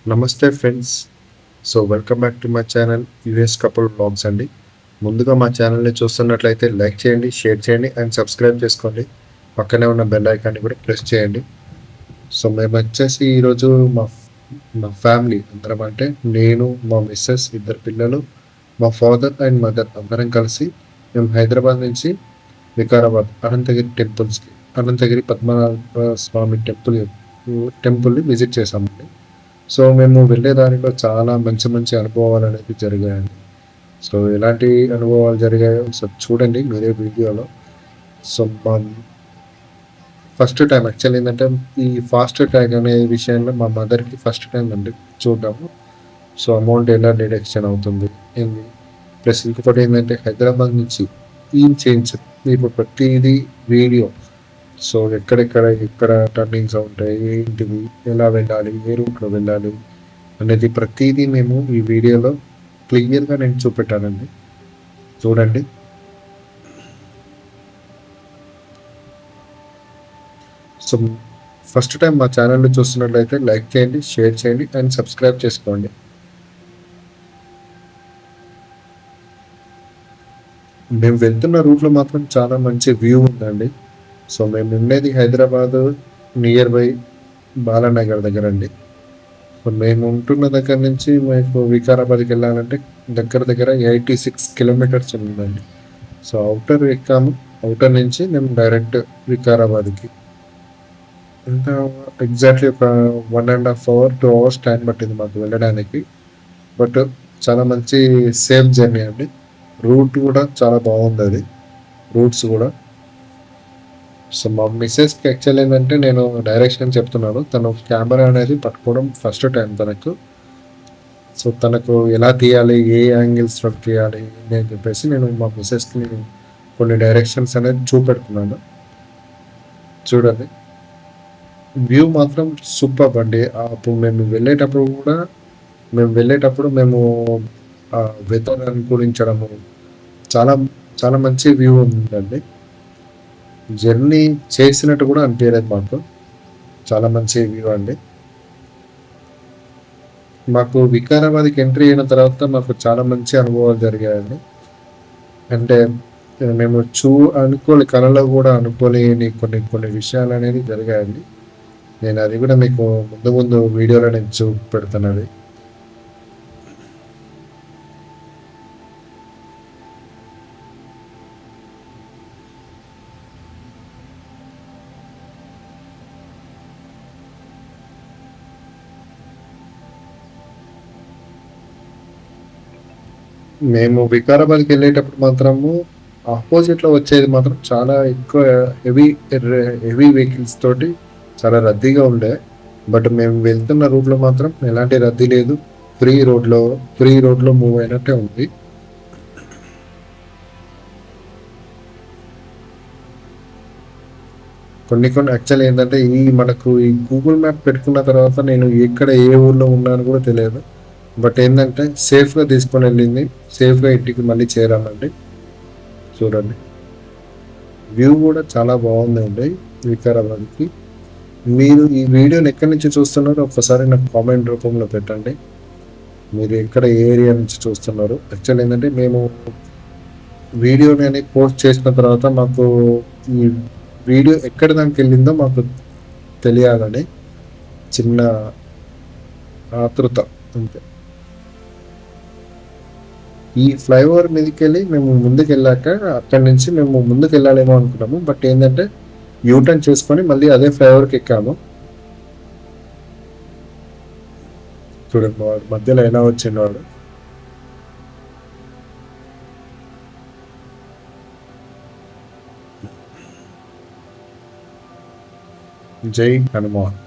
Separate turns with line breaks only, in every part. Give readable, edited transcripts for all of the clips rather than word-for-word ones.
నమస్తే friends. Welcome back to my channel US couple vlogs అండి. ముందుగా మా ఛానల్ని చూస్తున్నట్లయితే లైక్ చేయండి, షేర్ చేయండి అండ్ సబ్స్క్రైబ్ చేసుకోండి. పక్కనే ఉన్న బెల్ ఐకాన్ని కూడా ప్రెస్ చేయండి. మేము వచ్చేసి ఈరోజు మా మా ఫ్యామిలీ అందరం, అంటే నేను, మా మిస్సెస్, ఇద్దరు పిల్లలు, మా ఫాదర్ అండ్ మదర్ అందరం కలిసి మేము హైదరాబాద్ నుంచి వికారాబాద్ అనంతగిరి పద్మనాభ స్వామి టెంపుల్ని విజిట్ చేసామండి. మేము వెళ్ళే దారిలో చాలా మంచి మంచి అనుభవాలు అనేవి జరిగాయండి. ఎలాంటి అనుభవాలు జరిగాయో చూడండి మీరే వీడియోలో. మా ఫస్ట్ టైం యాక్చువల్లీ ఏంటంటే ఈ ఫాస్ట్ ట్యాగ్ అనే విషయంలో మా మదర్కి ఫస్ట్ టైం అండి చూద్దాము. అమౌంట్ ఎలా డిడక్షన్ అవుతుంది ఏంది, ప్లస్ ఇంకొకటి ఏంటంటే హైదరాబాద్ నుంచి ఈ చేంజ్ ఇప్పుడు ప్రతిదీ వీడియో. ఎక్కడ టర్నింగ్స్ ఉంటాయి, ఏంటివి, ఎలా వెళ్ళాలి, ఏ రూట్లో వెళ్ళాలి అనేది ప్రతిదీ మేము ఈ వీడియోలో క్లియర్గా నేను చూపెట్టానండి. చూడండి. ఫస్ట్ టైం మా ఛానల్ని చూస్తున్నట్లయితే లైక్ చేయండి, షేర్ చేయండి అండ్ సబ్స్క్రైబ్ చేసుకోండి. మేము వెళ్తున్న రూట్లో మాత్రం చాలా మంచి వ్యూ ఉందండి. మేము ఉండేది హైదరాబాద్ నియర్ బై బాలానగర్ దగ్గర అండి. మేము ఉంటున్న దగ్గర నుంచి మేము వికారాబాద్కి వెళ్ళాలంటే దగ్గర 86 కిలోమీటర్స్ ఉందండి. అవుటర్ ఎక్కాము. అవుటర్ నుంచి మేము డైరెక్ట్ వికారాబాద్కి ఇంకా ఎగ్జాక్ట్లీ ఒక 1.5 hour 2 hours టైం పట్టింది మాకు వెళ్ళడానికి. బట్ చాలా మంచి సేఫ్ జర్నీ అండి. రూట్ కూడా చాలా బాగుంది, అది రూట్స్ కూడా. మా మిస్సెస్కి యాక్చువల్ ఏంటంటే నేను డైరెక్షన్ చెప్తున్నాను, తను కెమెరా అనేది పట్టుకోవడం ఫస్ట్ టైం తనకు. తనకు ఎలా తీయాలి, ఏ యాంగిల్స్లో తీయాలి అని చెప్పేసి నేను మా మిస్సెస్కి కొన్ని డైరెక్షన్స్ అనేది చూపెడుతున్నాను. చూడండి, వ్యూ మాత్రం సూపర్ అండి. అప్పుడు మేము వెళ్ళేటప్పుడు మేము వెదర్ అనుకూలించడము చాలా చాలా మంచి వ్యూ ఉందండి. జర్నీ చేసినట్టు కూడా అనిపించలేదు మాకు. చాలా మంచి వ్యూ అండి. మాకు వికారాబాద్కి ఎంట్రీ అయిన తర్వాత మాకు చాలా మంచి అనుభవాలు జరిగాయండి. అంటే మేము కళలో కూడా అనుకోలేని కొన్ని విషయాలు అనేది జరిగాయండి. నేను అది కూడా మీకు ముందు వీడియోలో నేను చూపెడతాను. మేము వికారాబాద్కి వెళ్ళేటప్పుడు మాత్రము ఆపోజిట్లో వచ్చేది మాత్రం చాలా ఎక్కువ హెవీ వెహికల్స్ తోటి చాలా రద్దీగా ఉండే. బట్ మేము వెళ్తున్న రూట్లో మాత్రం ఎలాంటి రద్దీ లేదు. ఫ్రీ రోడ్లో మూవ్ అయినట్టే ఉంది. కొన్ని యాక్చువల్ ఏంటంటే మనకు ఈ గూగుల్ మ్యాప్ పెట్టుకున్న తర్వాత నేను ఎక్కడ ఏ ఊర్లో ఉన్నాను కూడా తెలియదు. బట్ ఏంటంటే సేఫ్గా తీసుకొని వెళ్ళింది, సేఫ్గా ఇంటికి మళ్ళీ చేరామండి. చూడండి, వ్యూ కూడా చాలా బాగుందండి వికారాబాద్కి. మీరు ఈ వీడియోని ఎక్కడి నుంచి చూస్తున్నారో ఒక్కసారి నాకు కామెంట్ రూపంలో పెట్టండి. మీరు ఎక్కడ ఏరియా నుంచి చూస్తున్నారు. యాక్చువల్ ఏంటంటే మేము వీడియోని పోస్ట్ చేసిన తర్వాత మాకు ఈ వీడియో ఎక్కడి దానికి వెళ్ళిందో మాకు తెలియాలని చిన్న ఆతృత అంతే. ఈ ఫ్లైఓవర్ మీదకి వెళ్ళి మేము ముందుకు వెళ్ళాక అక్కడి నుంచి మేము ముందుకు వెళ్ళాలేమో అనుకున్నాము. బట్ ఏంటంటే యూటర్న్ చేసుకొని మళ్ళీ అదే ఫ్లైఓవర్కి ఎక్కాము. చూడండి వాడు మధ్యలో ఎలా వచ్చిండు వాడు. జై హనుమాన్.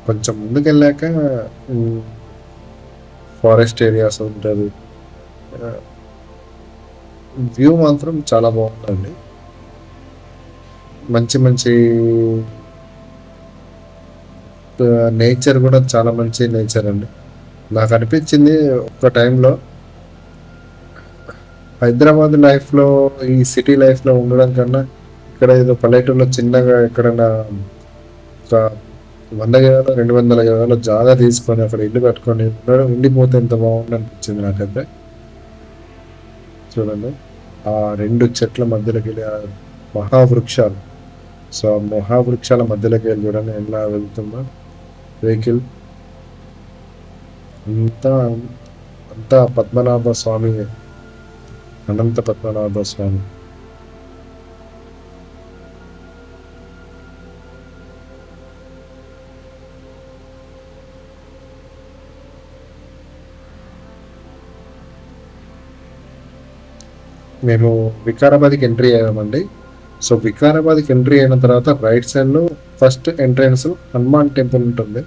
కొంచెం ముందుకు వెళ్ళాక ఫారెస్ట్ ఏరియాస్ ఉంటుంది. వ్యూ మాత్రం చాలా బాగుందండి. మంచి నేచర్ కూడా చాలా మంచి నేచర్ అండి. నాకు అనిపించింది ఒక టైంలో హైదరాబాద్ లైఫ్లో, ఈ సిటీ లైఫ్లో ఉండడం కన్నా ఇక్కడ ఏదో పల్లెటూరులో చిన్నగా ఎక్కడైనా ఒక 100 గజాలు 200 గజాలు జాగా తీసుకొని అక్కడ ఇల్లు కట్టుకొని ఉండిపోతే ఎంత బాగుంది అనిపించింది నాకైతే. చూడండి ఆ 2 చెట్ల మధ్యలోకి వెళ్ళి ఆ మహావృక్షాలు, సో ఆ మహావృక్షాల మధ్యలోకి వెళ్ళి చూడండి ఎలా వెళ్తుందో వెహికల్. అంతా అంతా పద్మనాభ స్వామి, అనంత పద్మనాభ స్వామి. మేము వికారాబాద్కి ఎంట్రీ అయ్యామండి. సో వికారాబాద్కి ఎంట్రీ అయిన తర్వాత రైట్ సైడ్లో ఫస్ట్ ఎంట్రన్స్ హనుమాన్ టెంపుల్ ఉంటుంది.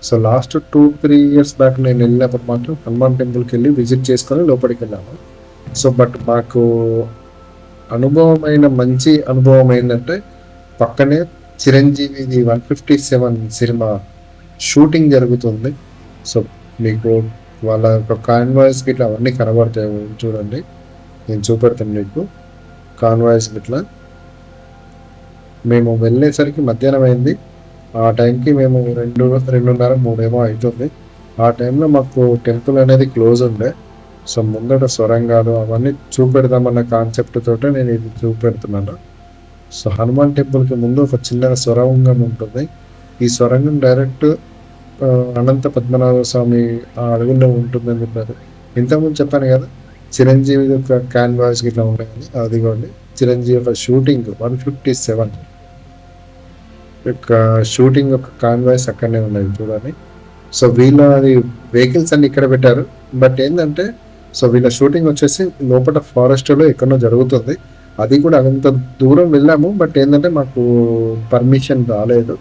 సో లాస్ట్ 2-3 ఇయర్స్ బ్యాక్ నేను వెళ్ళినప్పుడు మాత్రం హనుమాన్ టెంపుల్కి వెళ్ళి విజిట్ చేసుకొని లోపలికి వెళ్ళాము. సో బట్ మాకు మంచి అనుభవం ఏంటంటే పక్కనే చిరంజీవిది 157 సినిమా షూటింగ్ జరుగుతుంది. సో మీకు వాళ్ళ యొక్క కాన్వాయ్స్ గిట్లా అవన్నీ కనబడతాయి. చూడండి నేను చూపెడతాను మీకు కాన్వాయ్స్ గిట్లా. మేము వెళ్ళేసరికి మధ్యాహ్నం అయింది. ఆ టైంకి మేము 2:30-3 ఏమో అవుతుంది. ఆ టైంలో మాకు టెంపుల్ అనేది క్లోజ్ ఉండే. సో ముందట సొరంగాలు అవన్నీ చూపెడదామన్న కాన్సెప్ట్ తోటే నేను ఇది చూపెడుతున్నాను. సో హనుమాన్ టెంపుల్కి ముందు ఒక చిన్న సొరంగం ఉంటుంది. ఈ సొరంగం డైరెక్ట్ అనంత పద్మనాభ స్వామి ఆ అడవుల్లో ఉంటుందని చెప్పారు. ఇంతకుముందు చెప్పాను కదా చిరంజీవి యొక్క క్యాన్వాస్ ఇట్లా ఉన్నాయని, అదిగోండి చిరంజీవి యొక్క షూటింగ్ 157 యొక్క షూటింగ్ యొక్క కాన్వాయ్స్ అక్కడనే ఉన్నాయి చూడండి. సో వీళ్ళ వెహికల్స్ అన్ని ఇక్కడ పెట్టారు. బట్ ఏంటంటే సో వీళ్ళ షూటింగ్ వచ్చేసి లోపల ఫారెస్ట్లో ఎక్కడో జరుగుతుంది. అది కూడా అంత దూరం వెళ్ళాము. బట్ ఏంటంటే మాకు పర్మిషన్ రాలేదు.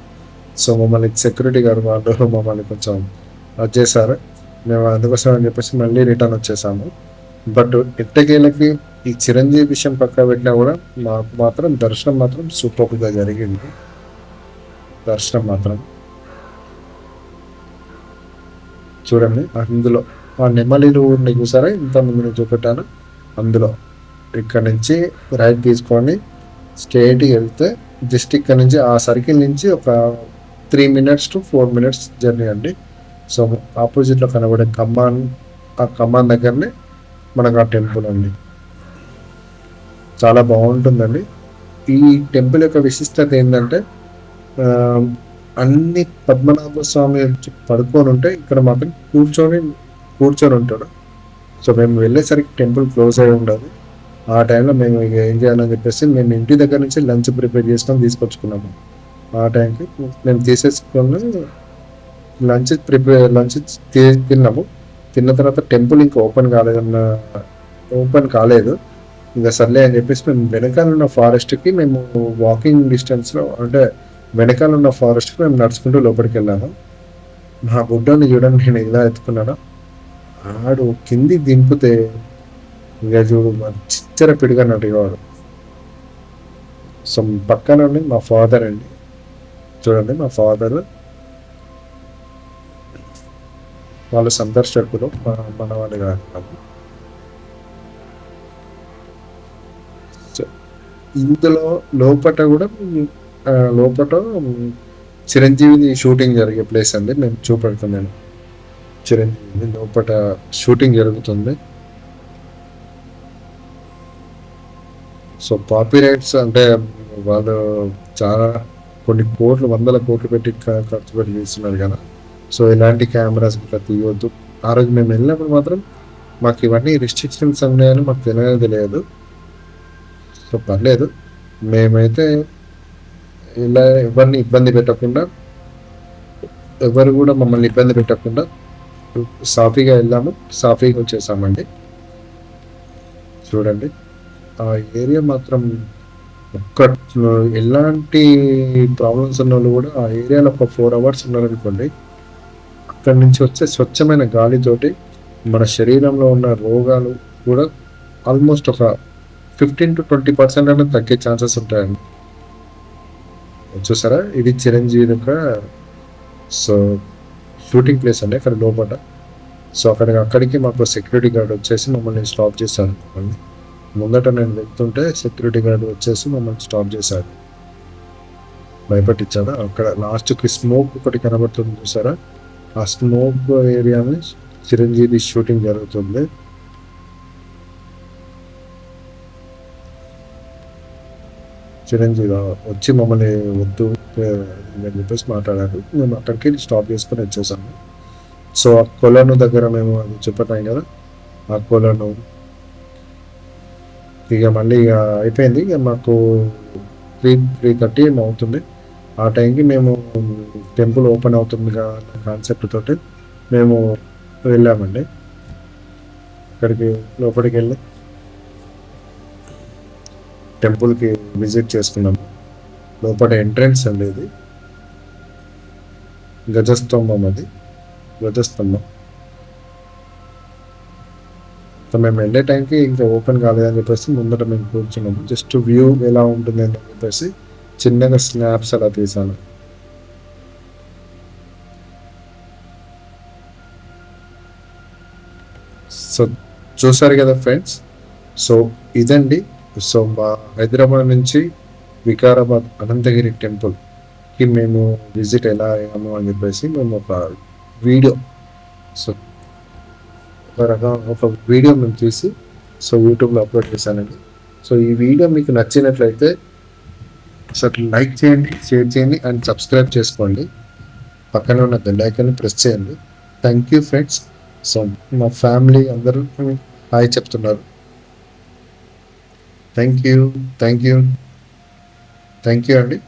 సో మమ్మల్ని సెక్యూరిటీ గారు వాళ్ళు మమ్మల్ని కొంచెం చేశారు. మేము అందుకోసం అని చెప్పేసి మళ్ళీ రిటర్న్ వచ్చేసాము. బట్ ఎట్టకేలకి ఈ చిరంజీవి విషయం పక్క పెట్టినా కూడా మాకు మాత్రం దర్శనం మాత్రం సూపర్గా జరిగింది. దర్శనం మాత్రం చూడండి అందులో ఆ నెమలిలు చూసారా, ఇంతకుముందు నేను చూపెట్టాను. అందులో ఇక్కడ నుంచి రైట్ తీసుకొని స్ట్రైట్కి వెళ్తే జస్ట్ ఇక్కడ నుంచి ఆ సర్కిల్ నుంచి ఒక 3 minutes to 4 minutes జర్నీ అండి. సో ఆపోజిట్లో కనబడే ఆ కమాన్ దగ్గరనే మనకు ఆ టెంపుల్ అండి. చాలా బాగుంటుందండి. ఈ టెంపుల్ యొక్క విశిష్టత ఏంటంటే అన్ని పద్మనాభ స్వామి పడుకొని ఉంటే ఇక్కడ మాత్రం కూర్చొని ఉంటాడు. సో మేము వెళ్ళేసరికి టెంపుల్ క్లోజ్ అయి ఉండదు. ఆ టైంలో మేము ఏం చేయాలని చెప్పేసి మేము ఇంటి దగ్గర నుంచి లంచ్ ప్రిపేర్ చేసుకొని తీసుకొచ్చుకున్నాము. ఆ టైంకి మేము తీసేసుకొని లంచ్ తిన్నాము. తిన్న తర్వాత టెంపుల్ ఇంకా ఓపెన్ కాలేదు. ఇంకా సర్లే అని చెప్పేసి మేము వెనకాల ఉన్న ఫారెస్ట్కి మేము వాకింగ్ డిస్టెన్స్లో అంటే వెనకాల ఉన్న ఫారెస్ట్కి మేము నడుచుకుంటూ లోపలికి వెళ్ళాము. మా బుడ్డని చూడండి నేను ఇలా ఎత్తుకున్నాను. ఆడు కింది దింపితే ఇక చూడు చిచ్చర పిడిగా నడిగేవాడు. సో పక్కన మా ఫాదర్ అండి, చూడండి మా ఫాదర్ వాళ్ళు సందర్శకులు, మన వాళ్ళు కాదు. సో ఇందులో లోపట చిరంజీవిది షూటింగ్ జరిగే ప్లేస్ అండి. నేను చూపెడుతున్నాను. చిరంజీవి లోపల షూటింగ్ జరుగుతుంది. సో కాపీరైట్స్ అంటే వాళ్ళు చాలా కొన్ని కోట్లు 100 కోట్లు పెట్టి ఖర్చు పెట్టి తీస్తున్నారు కదా. సో ఇలాంటి కెమెరాస్ ఇట్లా తీయవద్దు. ఆ రోజు మేము వెళ్ళినప్పుడు మాత్రం మాకు ఇవన్నీ రిస్ట్రిక్షన్స్ ఉన్నాయని మాకు తెలియదు. సో పర్లేదు, మేమైతే ఇలా ఎవరిని ఇబ్బంది పెట్టకుండా, ఎవరు కూడా మమ్మల్ని ఇబ్బంది పెట్టకుండా సాఫీగా వెళ్ళాము, సాఫీగా వచ్చేసామండి. చూడండి ఆ ఏరియా మాత్రం ఎలాంటి ప్రాబ్లమ్స్ ఉన్న వాళ్ళు కూడా ఆ ఏరియాలో ఒక 4 hours ఉన్నారనుకోండి, అక్కడి నుంచి వచ్చే స్వచ్ఛమైన గాలితోటి మన శరీరంలో ఉన్న రోగాలు కూడా ఆల్మోస్ట్ ఒక 15 to 20% అనేది తగ్గే ఛాన్సెస్ ఉంటాయండి. చూసారా, ఇది చిరంజీవి యొక్క సో షూటింగ్ ప్లేస్ అండి అక్కడ లోపల. సో అక్కడికి మాకు సెక్యూరిటీ గార్డ్ వచ్చేసి మమ్మల్ని స్టాప్ చేశారు. ముందట నేను వెళ్తుంటే సెక్యూరిటీ గార్డ్ వచ్చేసి మమ్మల్ని స్టాప్ చేశాడు, భయపట్టించాడు. అక్కడ లాస్ట్కి స్మోక్ ఒకటి కనబడుతుంది చూసారా, ఆ స్మోక్ ఏరియాని చిరంజీవి షూటింగ్ జరుగుతుంది. చిరంజీవి వచ్చి మమ్మల్ని వద్దు అని చెప్పేసి మాట్లాడారు. మేము అక్కడికి స్టాప్ చేసుకొని వచ్చేసాము. సో ఆ కొలను దగ్గర మేము అది చెప్పటాం కదా, ఆ కొలను ఇక మళ్ళీ ఇక అయిపోయింది. ఇక మాకు 3:30 ఏమో అవుతుంది. ఆ టైంకి మేము టెంపుల్ ఓపెన్ అవుతుంది కదా అన్న కాన్సెప్ట్ తోటి మేము వెళ్ళామండి. అక్కడికి లోపలికి వెళ్ళి టెంపుల్కి విజిట్ చేసుకున్నాము. లోపల ఎంట్రన్స్ అండి ఇది, గజస్తంభం, అది గజస్తంభం. సో మేము వెళ్ళే టైంకి ఇంకా ఓపెన్ కాలేదని చెప్పేసి ముందట మేము కూర్చున్నాము. జస్ట్ వ్యూ ఎలా ఉంటుంది అని చెప్పేసి చిన్నగా స్నాప్స్ అలా తీసాను. సో చూసారు కదా ఫ్రెండ్స్, సో ఇదండి. సో మా హైదరాబాద్ నుంచి వికారాబాద్ అనంతగిరి టెంపుల్కి మేము విజిట్ ఎలా అయ్యాము అని చెప్పేసి మేము ఒక వీడియో, సో ఒక వీడియో మేము తీసి సో యూట్యూబ్లో అప్లోడ్ చేశానండి. సో ఈ వీడియో మీకు నచ్చినట్లయితే ఒకసారి లైక్ చేయండి, షేర్ చేయండి అండ్ సబ్స్క్రైబ్ చేసుకోండి. పక్కన ఉన్న బెల్ ఐకాన్ని ప్రెస్ చేయండి. Thank you friends. సో మా ఫ్యామిలీ అందరూ హాయ్ చెప్తున్నారు. థ్యాంక్ యూ అండి.